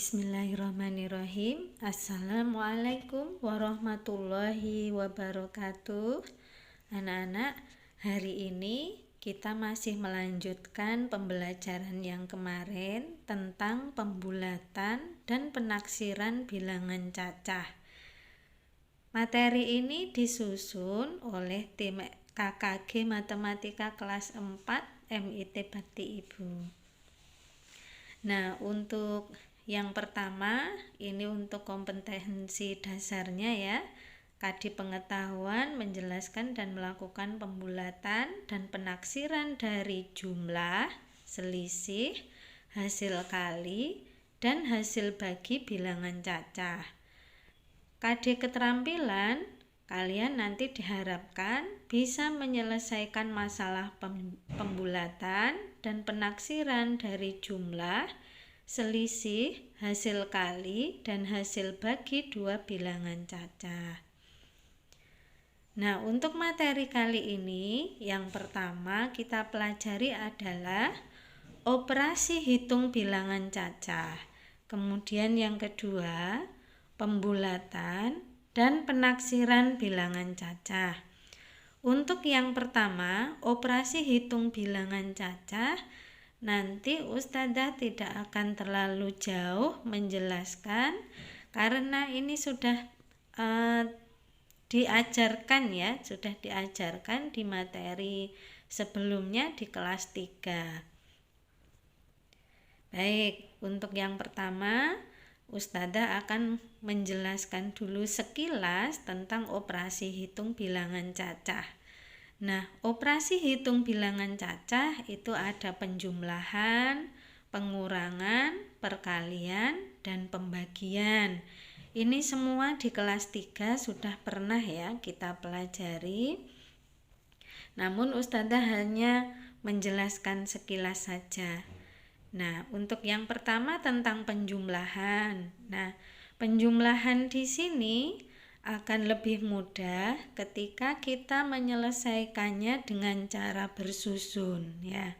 Bismillahirrahmanirrahim. Assalamualaikum warahmatullahi wabarakatuh. Anak-anak, hari ini kita masih melanjutkan pembelajaran yang kemarin tentang pembulatan dan penaksiran bilangan cacah. Materi ini disusun oleh tim KKG Matematika kelas 4 MIT Bakti Ibu. Nah, untuk yang pertama, ini untuk kompetensi dasarnya ya. Kadi pengetahuan menjelaskan dan melakukan pembulatan dan penaksiran dari jumlah, selisih, hasil kali, dan hasil bagi bilangan cacah. Kadi keterampilan, kalian nanti diharapkan bisa menyelesaikan masalah pembulatan dan penaksiran dari jumlah, selisih, hasil kali, dan hasil bagi dua bilangan cacah. Nah, untuk materi kali ini, yang pertama kita pelajari adalah operasi hitung bilangan cacah. Kemudian yang kedua, pembulatan dan penaksiran bilangan cacah. Untuk yang pertama, operasi hitung bilangan cacah, nanti Ustadzah tidak akan terlalu jauh menjelaskan karena ini sudah diajarkan ya, sudah diajarkan di materi sebelumnya di kelas 3. Baik, untuk yang pertama Ustadzah akan menjelaskan dulu sekilas tentang operasi hitung bilangan cacah. Nah, operasi hitung bilangan cacah itu ada penjumlahan, pengurangan, perkalian, dan pembagian. Ini semua di kelas 3 sudah pernah ya kita pelajari. Namun Ustadzah hanya menjelaskan sekilas saja. Nah, untuk yang pertama tentang penjumlahan. Nah, penjumlahan di sini akan lebih mudah ketika kita menyelesaikannya dengan cara bersusun ya.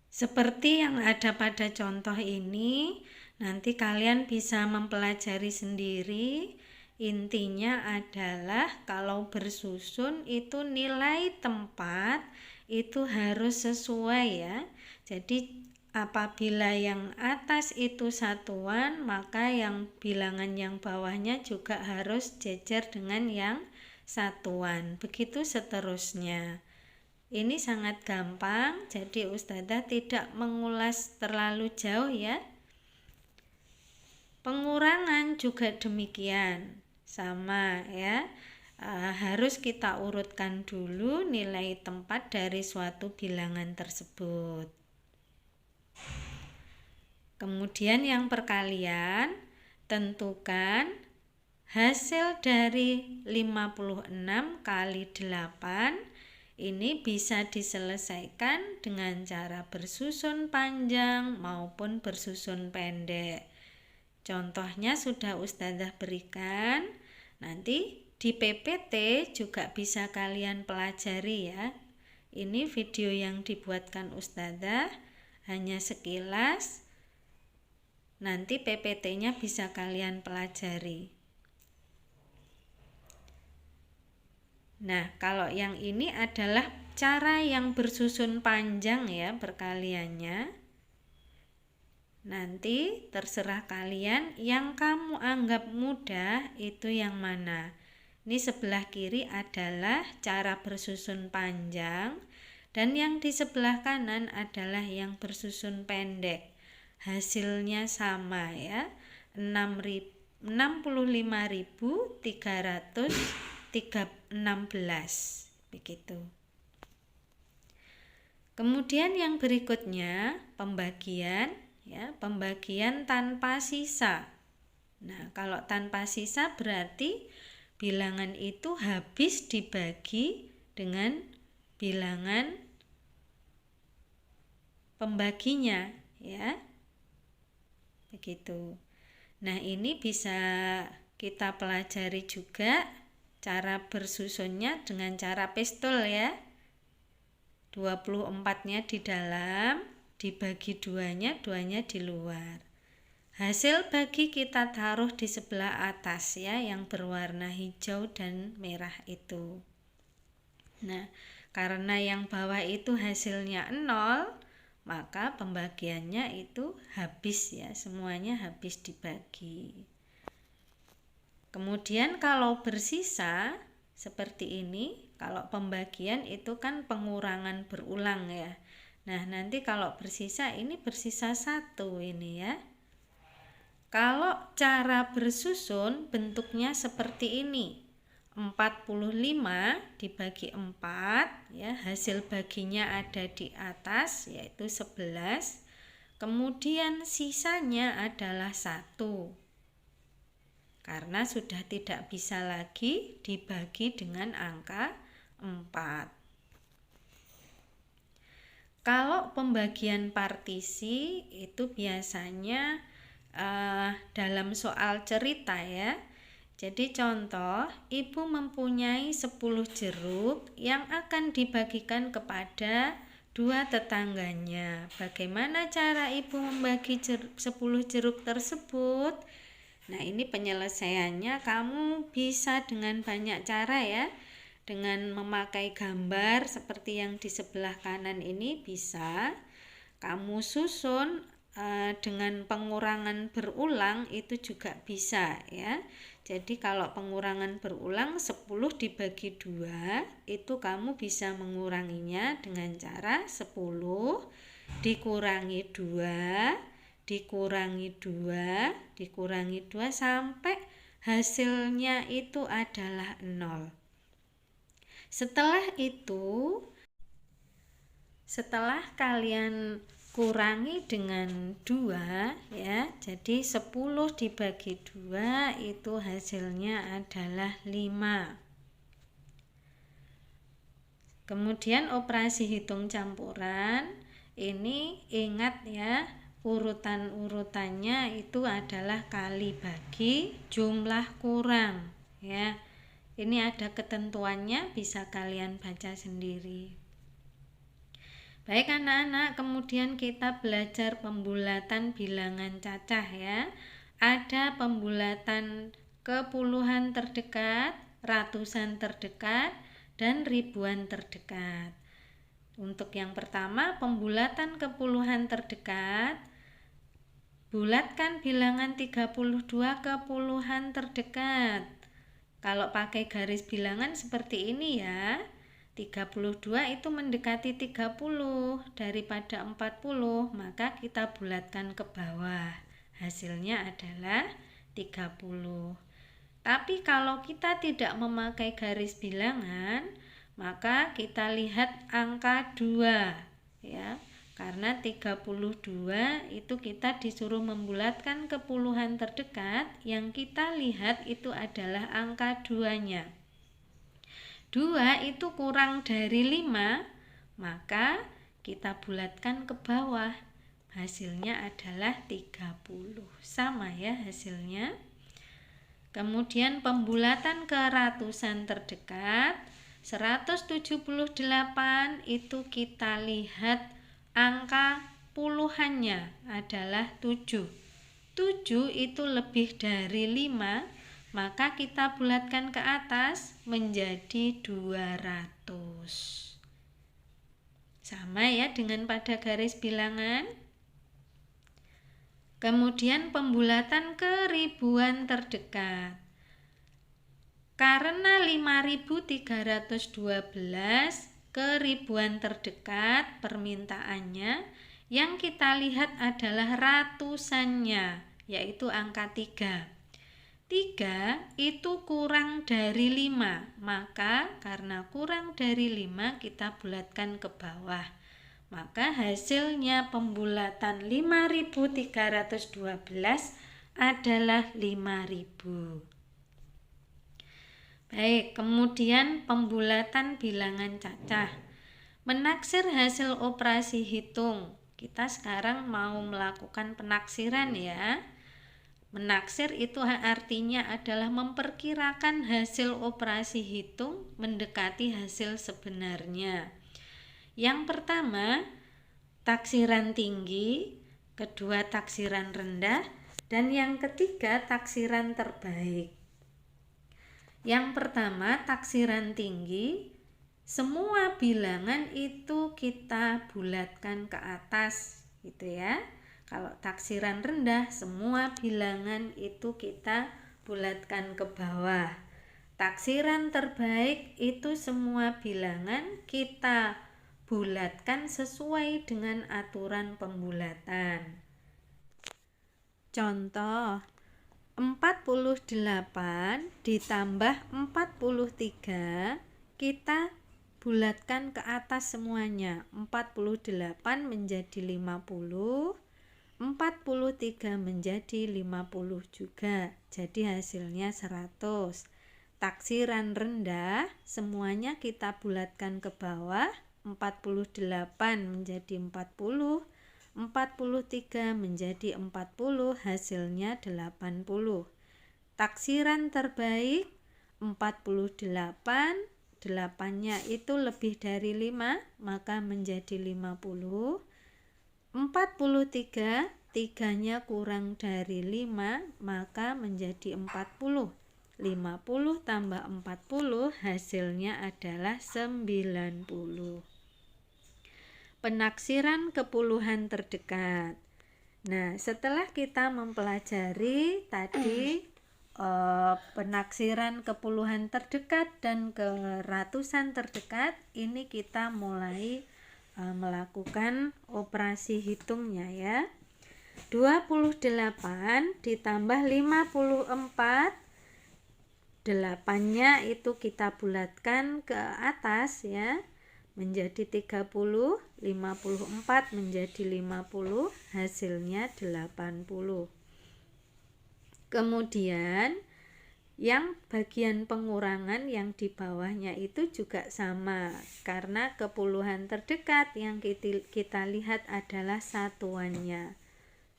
Seperti yang ada pada contoh ini, nanti kalian bisa mempelajari sendiri. Intinya adalah kalau bersusun itu nilai tempat itu harus sesuai ya. Jadi apabila yang atas itu satuan, maka yang bilangan yang bawahnya juga harus jejer dengan yang satuan. Begitu seterusnya. Ini sangat gampang, jadi Ustadzah tidak mengulas terlalu jauh ya. Pengurangan juga demikian, sama ya. Harus kita urutkan dulu nilai tempat dari suatu bilangan tersebut. Kemudian yang perkalian, tentukan hasil dari 56 kali 8 ini bisa diselesaikan dengan cara bersusun panjang maupun bersusun pendek. Contohnya sudah Ustadzah berikan, nanti di PPT juga bisa kalian pelajari ya. Ini video yang dibuatkan Ustadzah, hanya sekilas. Nanti PPT-nya bisa kalian pelajari. Nah, kalau yang ini adalah cara yang bersusun panjang ya perkaliannya. Nanti terserah kalian yang kamu anggap mudah itu yang mana. Ini sebelah kiri adalah cara bersusun panjang dan yang di sebelah kanan adalah yang bersusun pendek. Hasilnya sama ya, 65.316 begitu. Kemudian yang berikutnya pembagian ya, pembagian tanpa sisa. Nah, kalau tanpa sisa berarti bilangan itu habis dibagi dengan bilangan pembaginya ya. Begitu. Nah, ini bisa kita pelajari juga cara bersusunnya dengan cara pistol ya. 24-nya di dalam, dibagi duanya di luar. Hasil bagi kita taruh di sebelah atas ya, yang berwarna hijau dan merah itu. Nah, karena yang bawah itu hasilnya 0, maka pembagiannya itu habis ya, semuanya habis dibagi. Kemudian kalau bersisa seperti ini, kalau pembagian itu kan pengurangan berulang ya. Nah, nanti kalau bersisa ini bersisa 1 ini ya. Kalau cara bersusun bentuknya seperti ini. 45 dibagi 4 ya, hasil baginya ada di atas yaitu 11. Kemudian sisanya adalah 1. Karena sudah tidak bisa lagi dibagi dengan angka 4. Kalau pembagian partisi itu biasanya dalam soal cerita ya. Jadi contoh, ibu mempunyai 10 jeruk yang akan dibagikan kepada 2 tetangganya. Bagaimana cara ibu membagi 10 jeruk tersebut? Nah, ini penyelesaiannya kamu bisa dengan banyak cara ya. Dengan memakai gambar seperti yang di sebelah kanan ini bisa. Kamu susun dengan pengurangan berulang itu juga bisa ya. Jadi kalau pengurangan berulang 10 dibagi 2 itu kamu bisa menguranginya dengan cara 10 dikurangi 2 dikurangi 2 dikurangi 2 sampai hasilnya itu adalah 0. Setelah itu, setelah kalian kurangi dengan 2 ya, jadi 10 dibagi 2 itu hasilnya adalah 5. Kemudian operasi hitung campuran, ini ingat ya, urutan-urutannya itu adalah kali bagi jumlah kurang ya. Ini ada ketentuannya, bisa kalian baca sendiri. Baik anak-anak, kemudian kita belajar pembulatan bilangan cacah ya. Ada pembulatan ke puluhan terdekat, ratusan terdekat, dan ribuan terdekat. Untuk yang pertama, pembulatan ke puluhan terdekat. Bulatkan bilangan 32 ke puluhan terdekat. Kalau pakai garis bilangan seperti ini ya. 32 itu mendekati 30 daripada 40, maka kita bulatkan ke bawah. Hasilnya adalah 30. Tapi kalau kita tidak memakai garis bilangan, maka kita lihat angka 2 ya. Karena 32 itu kita disuruh membulatkan ke puluhan terdekat, yang kita lihat itu adalah angka 2-nya. 2 itu kurang dari 5, maka kita bulatkan ke bawah. Hasilnya adalah 30. Sama ya hasilnya. Kemudian pembulatan ke ratusan terdekat, 178 itu kita lihat angka puluhannya adalah 7. 7 itu lebih dari 5, maka kita bulatkan ke atas menjadi 200. Sama ya dengan pada garis bilangan. Kemudian pembulatan ke ribuan terdekat. Karena 5312 ke ribuan terdekat permintaannya, yang kita lihat adalah ratusannya, yaitu angka 3. 3 itu kurang dari 5, maka karena kurang dari 5 kita bulatkan ke bawah. Maka hasilnya pembulatan 5312 adalah 5000. Baik, kemudian pembulatan bilangan cacah. Menaksir hasil operasi hitung. Kita sekarang mau melakukan penaksiran ya. Menaksir itu artinya adalah memperkirakan hasil operasi hitung mendekati hasil sebenarnya. Yang pertama, taksiran tinggi, kedua taksiran rendah, Dan yang ketiga, taksiran terbaik. Yang pertama, taksiran tinggi. Semua bilangan itu kita bulatkan ke atas, gitu ya. Kalau taksiran rendah, semua bilangan itu kita bulatkan ke bawah. Taksiran terbaik itu semua bilangan kita bulatkan sesuai dengan aturan pembulatan. Contoh, 48 ditambah 43 kita bulatkan ke atas semuanya. 48 menjadi 50, 43 menjadi 50 juga. Jadi hasilnya 100. Taksiran rendah semuanya kita bulatkan ke bawah. 48 menjadi 40, 43 menjadi 40, hasilnya 80. Taksiran terbaik 48, 8-nya itu lebih dari 5, maka menjadi 50. 43, 3-nya kurang dari 5, maka menjadi 40. 50 tambah 40 hasilnya adalah 90. Penaksiran kepuluhan terdekat. Nah, setelah kita mempelajari tadi penaksiran kepuluhan terdekat dan ke ratusan terdekat, ini kita mulai melakukan operasi hitungnya ya. 28 ditambah 54, 8-nya itu kita bulatkan ke atas ya, menjadi 30, 54 menjadi 50, hasilnya 80. Kemudian yang bagian pengurangan yang di bawahnya itu juga sama, karena kepuluhan terdekat yang kita lihat adalah satuannya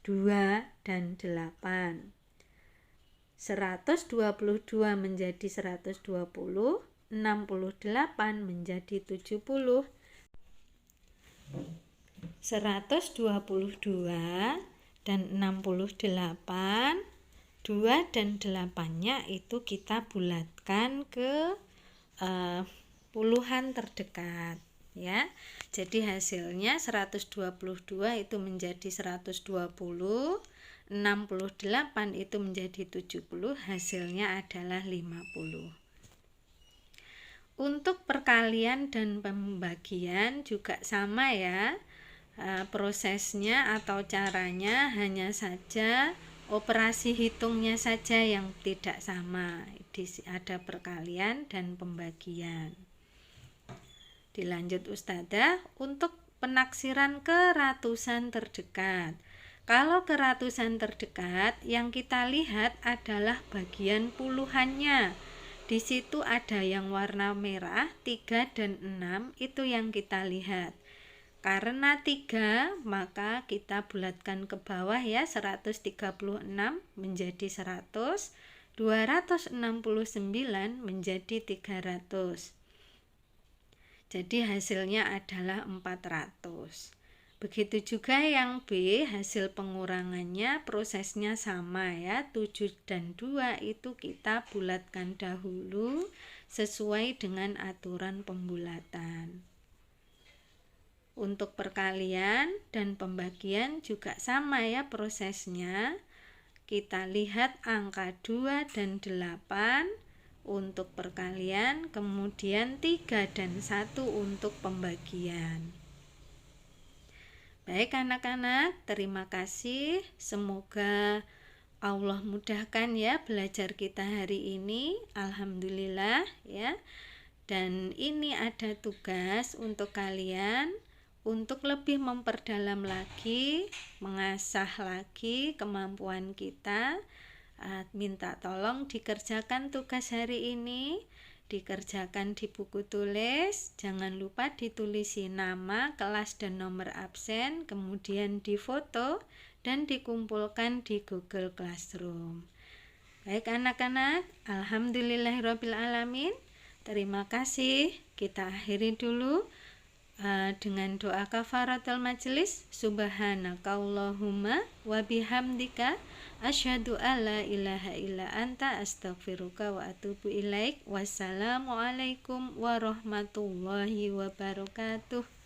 2 dan 8. 122 menjadi 120, 68 menjadi 70. 122 dan 68, 2 dan 8-nya itu kita bulatkan ke puluhan terdekat ya. Jadi hasilnya 122 itu menjadi 120, 68 itu menjadi 70, hasilnya adalah 50. Untuk perkalian dan pembagian juga sama ya, prosesnya atau caranya, hanya saja operasi hitungnya saja yang tidak sama. Ada perkalian dan pembagian. Dilanjut Ustadzah, untuk penaksiran ke ratusan terdekat. Kalau ke ratusan terdekat, yang kita lihat adalah bagian puluhannya. Di situ ada yang warna merah, 3 dan 6, itu yang kita lihat. Karena 3, maka kita bulatkan ke bawah ya, 136 menjadi 100, 269 menjadi 300. Jadi hasilnya adalah 400. Begitu juga yang B, hasil pengurangannya prosesnya sama ya, 7 dan 2 itu kita bulatkan dahulu sesuai dengan aturan pembulatan. Untuk perkalian dan pembagian juga sama ya prosesnya. Kita lihat angka 2 dan 8 untuk perkalian, kemudian 3 dan 1 untuk pembagian. Baik anak-anak, terima kasih. Semoga Allah mudahkan ya belajar kita hari ini. Alhamdulillah ya. Dan ini ada tugas untuk kalian untuk lebih memperdalam lagi, mengasah lagi kemampuan kita. Minta tolong dikerjakan tugas hari ini, dikerjakan di buku tulis. Jangan lupa ditulisi nama, kelas, dan nomor absen, kemudian difoto dan dikumpulkan di Google Classroom. Baik anak-anak, alhamdulillahirrabbilalamin. Terima kasih. Kita akhiri dulu. dengan doa kafaratul majelis, subhanakallahumma wa bihamdika asyhadu alla ilaha illa anta astaghfiruka wa atubu ilaik. Wassalamualaikum warahmatullahi wabarakatuh.